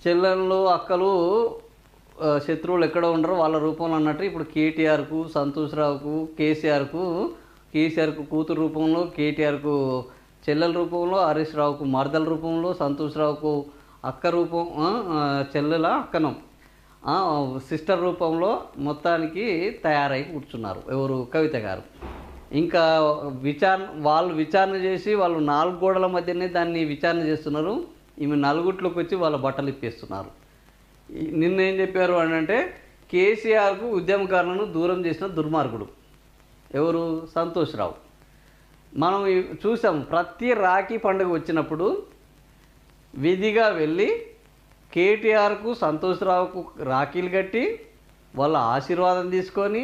చెల్లెళ్ళు అక్కలు శత్రువులు ఎక్కడ ఉండరు వాళ్ళ రూపంలో అన్నట్టు ఇప్పుడు కేటీఆర్కు సంతోష్ రావుకు కేసీఆర్కు కూతురు రూపంలో, కేటీఆర్కు చెల్లెల రూపంలో, హరీష్ రావుకు మరదల రూపంలో, సంతోష్ రావుకు అక్క రూపం, చెల్లెల అక్కనం సిస్టర్ రూపంలో మొత్తానికి తయారై కూర్చున్నారు ఎవరు, కవిత గారు. ఇంకా వాళ్ళు విచారణ చేసి వాళ్ళు 4 గోడల మధ్యనే దాన్ని విచారణ చేస్తున్నారు. ఈమె నలుగుట్లోకి వచ్చి వాళ్ళ బట్టలు ఇప్పేస్తున్నారు. నిన్న ఏం చెప్పారు అని అంటే కేసీఆర్కు ఉద్యమకారులను దూరం చేసిన దుర్మార్గుడు ఎవరు, సంతోష్ రావు. మనం చూసాం ప్రతి రాఖీ పండుగ వచ్చినప్పుడు విధిగా వెళ్ళి కేటీఆర్కు సంతోష్ రావుకు రాఖీలు కట్టి వాళ్ళ ఆశీర్వాదం తీసుకొని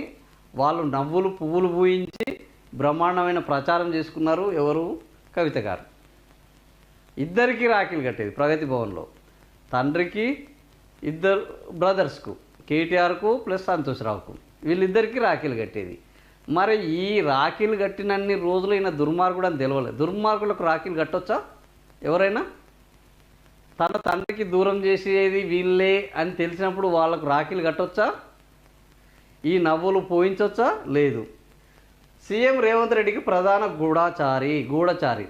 వాళ్ళు నవ్వులు పువ్వులు పూయించి బ్రహ్మాండమైన ప్రచారం చేసుకున్నారు ఎవరు, కవిత గారు. ఇద్దరికి రాఖీలు కట్టేది ప్రగతి భవన్లో, తండ్రికి, ఇద్దరు బ్రదర్స్కు, కేటీఆర్కు ప్లస్ సంతోష్ రావుకు, వీళ్ళిద్దరికీ రాఖీలు కట్టేది. మరి ఈ రాఖీలు కట్టినన్ని రోజులు ఈయన దుర్మార్గుడు అని తెలియలేదు. దుర్మార్గులకు రాఖీలు కట్టొచ్చా ఎవరైనా? తన తండ్రికి దూరం చేసేది వీళ్ళే అని తెలిసినప్పుడు వాళ్ళకు రాఖీలు కట్టొచ్చా? ఈ నవ్వులు పోయించొచ్చా? లేదు. సీఎం రేవంత్ రెడ్డికి ప్రధాన గూఢచారి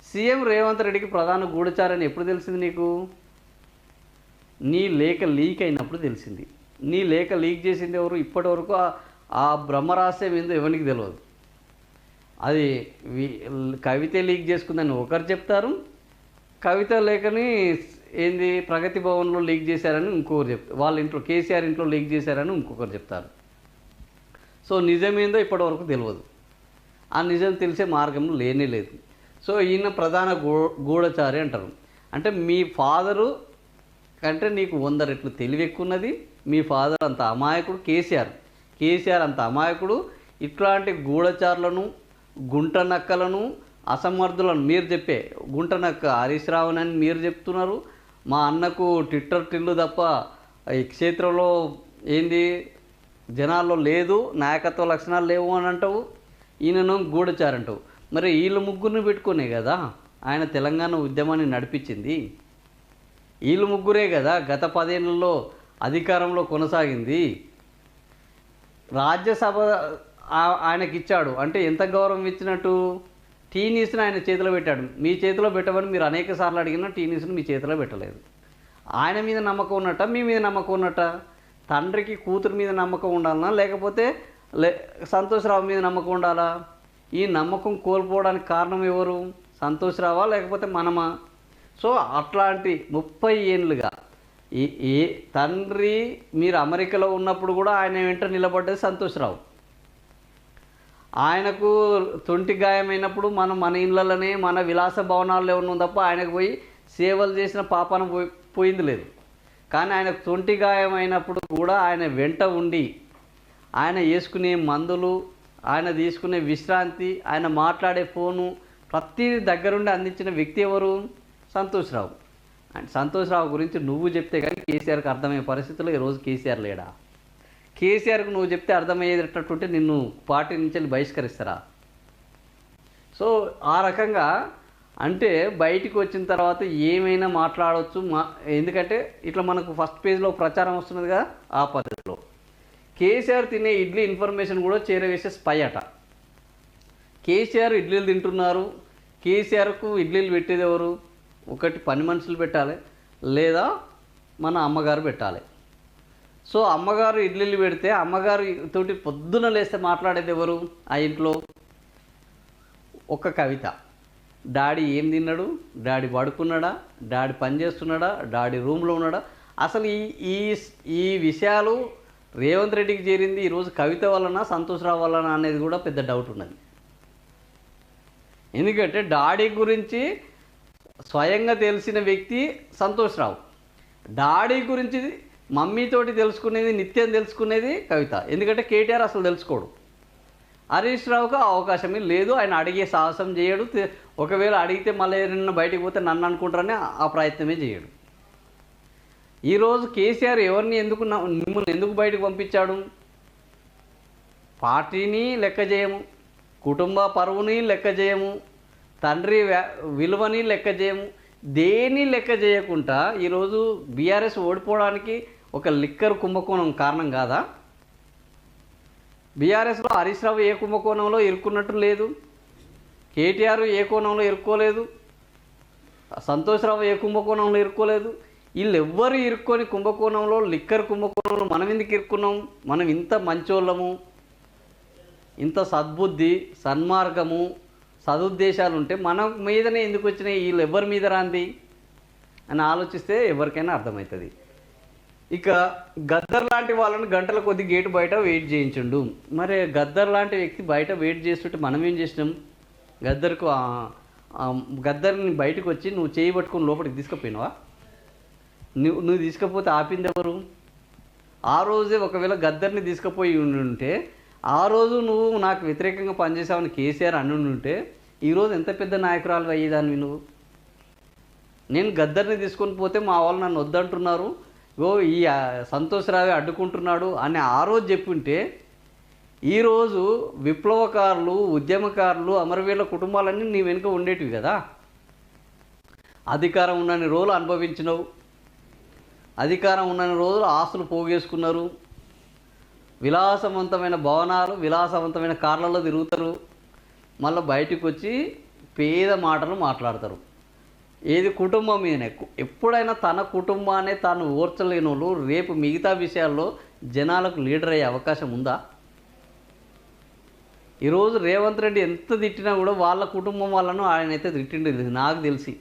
సీఎం రేవంత్ రెడ్డికి ప్రధాన గూఢచారి అని ఎప్పుడు తెలిసింది నీకు? నీ లేఖ లీక్ అయినప్పుడు తెలిసింది. నీ లేఖ లీక్ చేసింది ఎవరు? ఇప్పటి వరకు ఆ బ్రహ్మరహస్యం ఏందో ఎవరికి తెలియదు. అది కవిత లీక్ చేసుకుందని ఒకరు చెప్తారు, కవిత లేఖని ఏంది ప్రగతి భవన్లో లీక్ చేశారని ఇంకొకరు చెప్తారు, వాళ్ళ ఇంట్లో కేసీఆర్ ఇంట్లో లీక్ చేశారని ఇంకొకరు చెప్తారు. సో నిజమేందో ఇప్పటివరకు తెలియదు. ఆ నిజం తెలిసే మార్గం లేనే లేదు. సో ఈయన ప్రధాన గూఢచారి అంటారు. అంటే మీ ఫాదరు కంటే నీకు 100 రెట్లు తెలివి ఎక్కువ ఉన్నది. మీ ఫాదర్ అంత అమాయకుడు, కేసీఆర్ అంత అమాయకుడు. ఇట్లాంటి గూఢచారులను, గుంట నక్కలను, అసమర్థులను మీరు చెప్పే గుంట నక్క హరీష్ రావుని అని మీరు చెప్తున్నారు. మా అన్నకు ట్విట్టర్ టిల్లు తప్ప ఈ క్షేత్రంలో ఏంది జనాల్లో లేదు, నాయకత్వ లక్షణాలు లేవు అని అంటావు. ఈయనను గూఢచారి అంటావు. మరి వీళ్ళు ముగ్గురిని పెట్టుకునే కదా ఆయన తెలంగాణ ఉద్యమాన్ని నడిపించింది. వీళ్ళు ముగ్గురే కదా గత 10 ఏళ్లలో అధికారంలో కొనసాగింది. రాజ్యసభ ఆయనకిచ్చాడు అంటే ఎంత గౌరవం ఇచ్చినట్టు? టీనీస్ని ఆయన చేతిలో పెట్టాడు. మీ చేతిలో పెట్టమని మీరు అనేక సార్లు అడిగినా టీనీస్ని మీ చేతిలో పెట్టలేదు. ఆయన మీద నమ్మకం ఉన్నట్ట, మీ మీద నమ్మకం ఉన్నట్ట? తండ్రికి కూతురు మీద నమ్మకం ఉండాలన్నా లేకపోతే సంతోష్ రావు మీద నమ్మకం ఉండాలా? ఈ నమ్మకం కోల్పోవడానికి కారణం ఎవరు? సంతోష్ రావా లేకపోతే మనమా? సో అట్లాంటి 30 ఏళ్ళుగా ఈ తండ్రి మీరు అమెరికాలో ఉన్నప్పుడు కూడా ఆయన వెంట నిలబడ్డది సంతోష్ రావు. ఆయనకు తొంటి గాయమైనప్పుడు మన ఇళ్ళలోనే మన విలాస భవనాల్లో ఉన్నాం తప్ప ఆయనకు పోయి సేవలు చేసిన పాపాన పోయింది లేదు. కానీ ఆయనకు తొంటి గాయమైనప్పుడు కూడా ఆయన వెంట ఉండి ఆయన వేసుకునే మందులు, ఆయన తీసుకునే విశ్రాంతి, ఆయన మాట్లాడే ఫోను ప్రతిదీ దగ్గరుండి అందించిన వ్యక్తి ఎవరు? సంతోష్ రావు. అండ్ సంతోష్ రావు గురించి నువ్వు చెప్తే కానీ కేసీఆర్కి అర్థమయ్యే పరిస్థితుల్లో ఈరోజు కేసీఆర్ లేడా? కేసీఆర్కు నువ్వు చెప్తే అర్థమయ్యేటట్టుంటే నిన్ను పార్టీ నుంచి బహిష్కరిస్తారా? సో ఆ రకంగా అంటే బయటికి వచ్చిన తర్వాత ఏమైనా మాట్లాడవచ్చు. ఎందుకంటే ఇట్లా మనకు ఫస్ట్ పేజ్లో ప్రచారం వస్తున్నది కదా, ఆ పద్ధతిలో కేసీఆర్ తినే ఇడ్లీ ఇన్ఫర్మేషన్ కూడా చేరవేసే స్పై అట. కేసీఆర్ ఇడ్లీలు తింటున్నారు. కేసీఆర్కు ఇడ్లీలు పెట్టేది ఎవరు? ఒకటి పని మనుషులు పెట్టాలి, లేదా మన అమ్మగారు పెట్టాలి. సో అమ్మగారు ఇడ్లీలు పెడితే అమ్మగారు తోటి పొద్దున లేస్తే మాట్లాడేది ఎవరు ఆ ఇంట్లో? ఒక కవిత. డాడీ ఏం తిన్నాడు, డాడీ పడుకున్నాడా, డాడీ పని చేస్తున్నాడా, డాడీ రూమ్లో ఉన్నాడా? అసలు ఈ విషయాలు రేవంత్ రెడ్డికి చేరింది ఈరోజు కవిత వలన సంతోష్ రావు వలన అనేది కూడా పెద్ద డౌట్ ఉన్నది. ఎందుకంటే డాడీ గురించి స్వయంగా తెలిసిన వ్యక్తి సంతోష్ రావు. డాడీ గురించి మమ్మీతోటి తెలుసుకునేది, నిత్యం తెలుసుకునేది కవిత. ఎందుకంటే కేటీఆర్ అసలు తెలుసుకోడు. హరీష్ రావుకు అవకాశమే లేదు. ఆయన అడిగే సాహసం చేయడు. ఒకవేళ అడిగితే మళ్ళీ నిన్న బయటికి పోతే నన్ను అనుకుంటారని ఆ ప్రయత్నమే చేయడు. ఈరోజు కేసీఆర్ ఎవరిని మిమ్మల్ని ఎందుకు బయటకు పంపించాడు? పార్టీని లెక్క చేయము, కుటుంబ పరువుని లెక్క చేయము, తండ్రి విలువని లెక్క చేయము, దేని లెక్క చేయకుండా ఈరోజు బీఆర్ఎస్ ఓడిపోవడానికి ఒక లిక్కర్ కుంభకోణం కారణం కాదా? బీఆర్ఎస్లో హరీష్ రావు ఏ కుంభకోణంలో ఇరుక్కున్నట్టు లేదు, కేటీఆర్ ఏ కోణంలో ఇరుక్కోలేదు, సంతోష్ రావు ఏ కుంభకోణంలో ఇరుక్కోలేదు. వీళ్ళు ఎవ్వరు ఇరుక్కొని కుంభకోణంలో లిక్కర్ కుంభకోణంలో మనం ఎందుకు ఇరుక్కున్నాం? మనం ఇంత మంచోళ్ళము, ఇంత సద్బుద్ధి సన్మార్గము సదుద్దేశాలు ఉంటే మన మీదనే ఎందుకు వచ్చినాయి, వీళ్ళు ఎవరి మీద రాంది అని ఆలోచిస్తే ఎవరికైనా అర్థమవుతుంది. ఇక గద్దర్ లాంటి వాళ్ళని గంటల కొద్ది గేటు బయట వెయిట్ చేయించుండు. మరి గద్దర్ లాంటి వ్యక్తి బయట వెయిట్ చేస్తుంటే మనం ఏం చేసినాం? గద్దర్ని బయటకు వచ్చి నువ్వు చేయి పట్టుకొని లోపలికి తీసుకుపోయినావా? నువ్వు తీసుకపోతే ఆపింది ఎవరు? ఆ రోజే ఒకవేళ గద్దర్ని తీసుకుపోయి ఉంటే ఆ రోజు నువ్వు నాకు వ్యతిరేకంగా పనిచేసావని కేసీఆర్ ఉంటే ఈరోజు ఎంత పెద్ద నాయకురాలు అయ్యేదాన్ని నువ్వు. నేను గద్దర్ని తీసుకొని పోతే మా వాళ్ళు నన్ను వద్దంటున్నారు, ఈ సంతోష్ రావే అడ్డుకుంటున్నాడు అని ఆ రోజు చెప్పుంటే ఈరోజు విప్లవకారులు ఉద్యమకారులు అమరవీరుల కుటుంబాలన్నీ నీ వెనుక ఉండేటివి కదా. అధికారం ఉన్నన్ని రోజులు అనుభవించినవు, అధికారం ఉన్నన్ని రోజులు ఆస్తులు పోగేసుకున్నారు, విలాసవంతమైన భవనాలు విలాసవంతమైన కార్లలో తిరుగుతారు, మళ్ళీ బయటకు వచ్చి పేద మాటలు మాట్లాడతారు. ఏది కుటుంబం మీదనే. ఎప్పుడైనా తన కుటుంబాన్ని తాను ఓర్చలేని వాళ్ళు రేపు మిగతా విషయాల్లో జనాలకు లీడర్ అయ్యే అవకాశం ఉందా? ఈరోజు రేవంత్ రెడ్డి ఎంత తిట్టినా కూడా వాళ్ళ కుటుంబం వాళ్ళను ఆయనైతే తిట్టిండేది నాకు తెలిసి.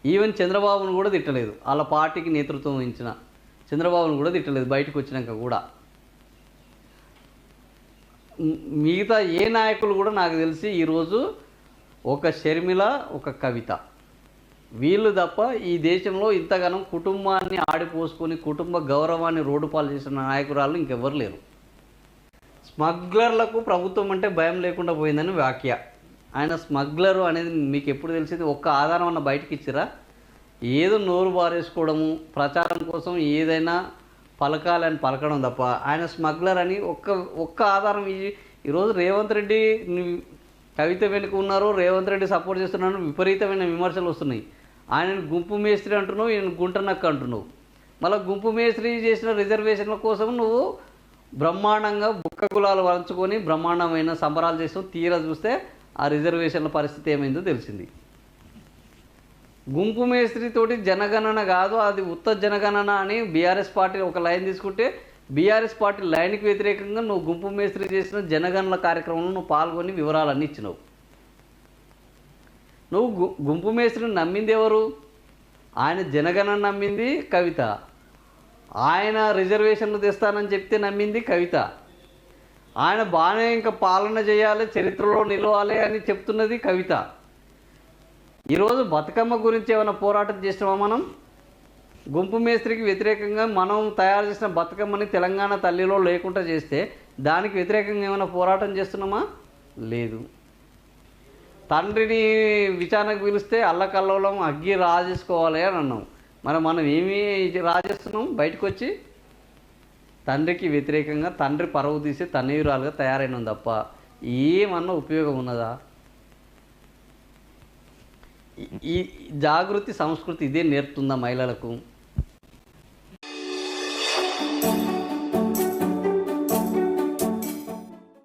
ఈవెన్ చంద్రబాబును కూడా తిట్టలేదు, వాళ్ళ పార్టీకి నేతృత్వం వహించిన చంద్రబాబును కూడా తిట్టలేదు బయటకు వచ్చినాక కూడా. మిగతా ఏ నాయకులు కూడా నాకు తెలిసి ఈరోజు ఒక షర్మిల ఒక కవిత వీళ్ళు తప్ప ఈ దేశంలో ఇంతగానం కుటుంబాన్ని ఆడిపోసుకొని కుటుంబ గౌరవాన్ని రోడ్డు పాలు చేసిన నాయకురాలు ఇంకెవ్వరు లేరు. స్మగ్లర్లకు ప్రభుత్వం అంటే భయం లేకుండా పోయిందని వ్యాఖ్య. ఆయన స్మగ్లరు అనేది మీకు ఎప్పుడు తెలిసింది? ఒక్క ఆధారం అన్న బయటకు ఇచ్చిరా? ఏదో నోరు బారేసుకోవడము, ప్రచారం కోసం ఏదైనా పలకాలని పలకడం తప్ప ఆయన స్మగ్లర్ అని ఒక్క ఆధారం ఈరోజు రేవంత్ రెడ్డి కవిత వెనుక ఉన్నారు, రేవంత్ రెడ్డి సపోర్ట్ చేస్తున్నాను విపరీతమైన విమర్శలు వస్తున్నాయి. ఆయనను గుంపు మేస్త్రి అంటున్నావు, ఈయన గుంటనక్క అంటున్నావు. మళ్ళీ గుంపు మేస్త్రి చేసిన రిజర్వేషన్ల కోసం నువ్వు బ్రహ్మాండంగా బుక్క కులాలు వలుచుకొని బ్రహ్మాండమైన సంబరాలు చేస్తావు. తీరా చూస్తే ఆ రిజర్వేషన్ల పరిస్థితి ఏమైందో తెలిసింది. గుంపు మేస్త్రితోటి జనగణన కాదు, అది ఉత్త జనగణన అని బీఆర్ఎస్ పార్టీ ఒక లైన్ తీసుకుంటే బీఆర్ఎస్ పార్టీ లైన్కి వ్యతిరేకంగా నువ్వు గుంపు మేస్త్రి చేసిన జనగణన కార్యక్రమంలో నువ్వు పాల్గొని వివరాలన్నీ ఇచ్చినావు. నువ్వు గుంపు మేస్త్రిని నమ్మింది ఎవరు? ఆయన జనగణన నమ్మింది కవిత, ఆయన రిజర్వేషన్లు తెస్తానని చెప్తే నమ్మింది కవిత, ఆయన బాగానే ఇంకా పాలన చేయాలి చరిత్రలో నిలవాలి అని చెప్తున్నది కవిత. ఈరోజు బతుకమ్మ గురించి ఏమైనా పోరాటం చేసినామా మనం? గుంపు మేస్త్రికి వ్యతిరేకంగా మనం తయారు చేసిన బతుకమ్మని తెలంగాణ తల్లిలో లేకుండా చేస్తే దానికి వ్యతిరేకంగా ఏమైనా పోరాటం చేస్తున్నామా? లేదు. తండ్రిని విచారణకు పిలిస్తే అల్లకల్లోలం అగ్గి రాజేసుకోవాలి అని అన్నాం. మనం ఏమి రాజేస్తున్నాం? బయటకు వచ్చి తండ్రికి వ్యతిరేకంగా తండ్రి పరువు తీసి తనయురాలుగా తయారైనాం తప్ప ఏమన్నా ఉపయోగం ఉన్నదా? ఈ జాగృతి సంస్కృతి ఇదే నేర్పుతుందా మహిళలకు?